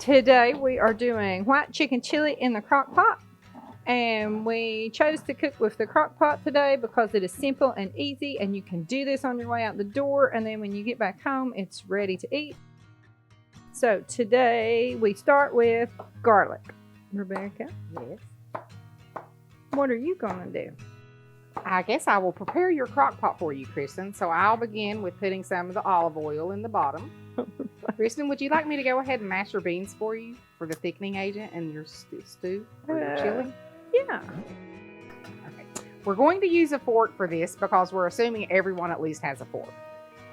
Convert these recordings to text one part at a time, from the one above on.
Today we are doing white chicken chili in the crock pot, and we chose to cook with the crock pot today because it is simple and easy, and you can do this on your way out the door, and then when you get back home it's ready to eat. So today we start with garlic. Rebecca? Yes. What are you gonna do? I guess I will prepare your crock pot for you, Kristen. So I'll begin with putting some of the olive oil in the bottom. Kristen, would you like me to go ahead and mash your beans for you for the thickening agent in your stew or your chili? Yeah. Okay. We're going to use a fork for this because we're assuming everyone at least has a fork.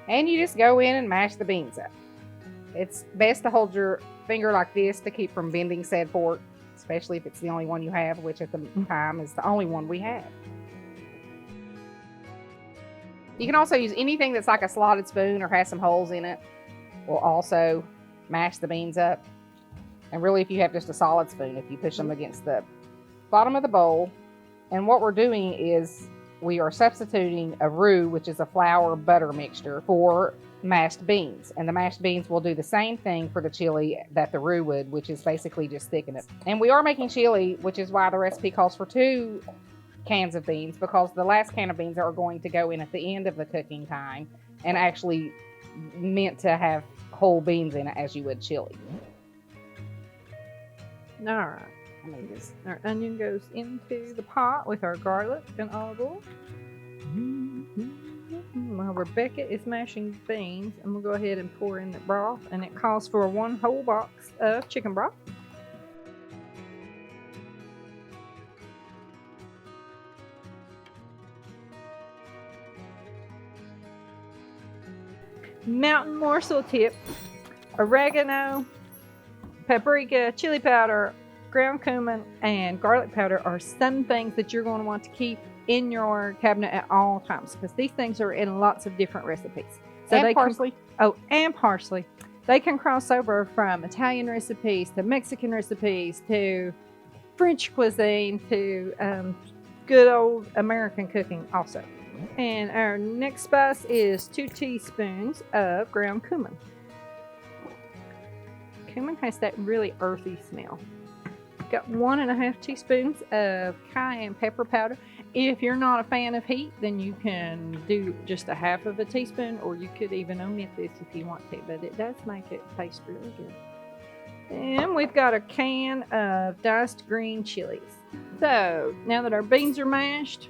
And you just go in and mash the beans up. It's best to hold your finger like this to keep from bending said fork, especially if it's the only one you have, which at the time is the only one we have. You can also use anything that's like a slotted spoon or has some holes in it. Will also mash the beans up. And really, if you have just a solid spoon, if you push them against the bottom of the bowl. And what we're doing is we are substituting a roux, which is a flour butter mixture, for mashed beans. And the mashed beans will do the same thing for the chili that the roux would, which is basically just thicken it. And we are making chili, which is why the recipe calls for 2 cans of beans, because the last can of beans are going to go in at the end of the cooking time and actually meant to have whole beans in it as you would chili. All right. Our onion goes into the pot with our garlic and olive oil. While Rebecca is mashing beans, and we'll go ahead and pour in the broth, and it calls for 1 whole box of chicken broth. Mountain morsel tip: oregano, paprika, chili powder, ground cumin, and garlic powder are some things that you're going to want to keep in your cabinet at all times, because these things are in lots of different recipes. So and parsley. And parsley. They can cross over from Italian recipes to Mexican recipes to French cuisine to good old American cooking also. And our next spice is 2 teaspoons of ground cumin. Cumin has that really earthy smell. Got 1.5 teaspoons of cayenne pepper powder. If you're not a fan of heat, then you can do just 1/2 of a teaspoon, or you could even omit this if you want to, but it does make it taste really good. And we've got a can of diced green chilies. So now that our beans are mashed,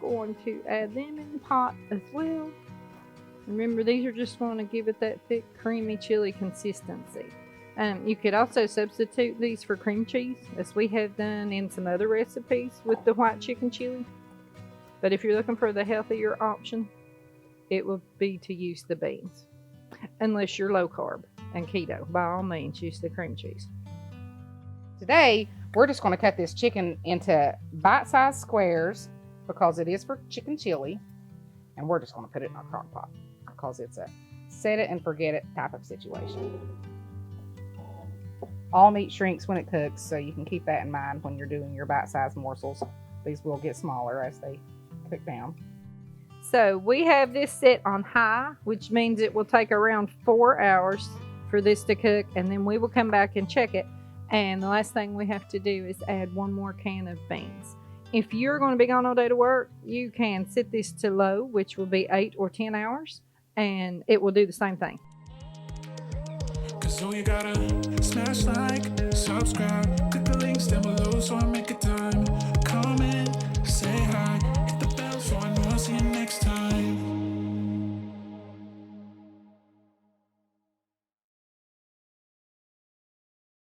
we're going to add them in the pot as well. Remember, these are just going to give it that thick, creamy chili consistency. You could also substitute these for cream cheese, as we have done in some other recipes with the white chicken chili. But if you're looking for the healthier option, it will be to use the beans. Unless you're low carb and keto, by all means, use the cream cheese. Today, we're just going to cut this chicken into bite-sized squares because it is for chicken chili. And we're just going to put it in our crock pot because it's a set it and forget it type of situation. All meat shrinks when it cooks, so you can keep that in mind when you're doing your bite-sized morsels. These will get smaller as they cook down. So we have this set on high, which means it will take around 4 hours for this to cook, and then we will come back and check it. And the last thing we have to do is add 1 more can of beans. If you're going to be gone all day to work, you can set this to low, which will be 8 or 10 hours, and it will do the same thing. So you gotta smash like, subscribe, click the links down below so I make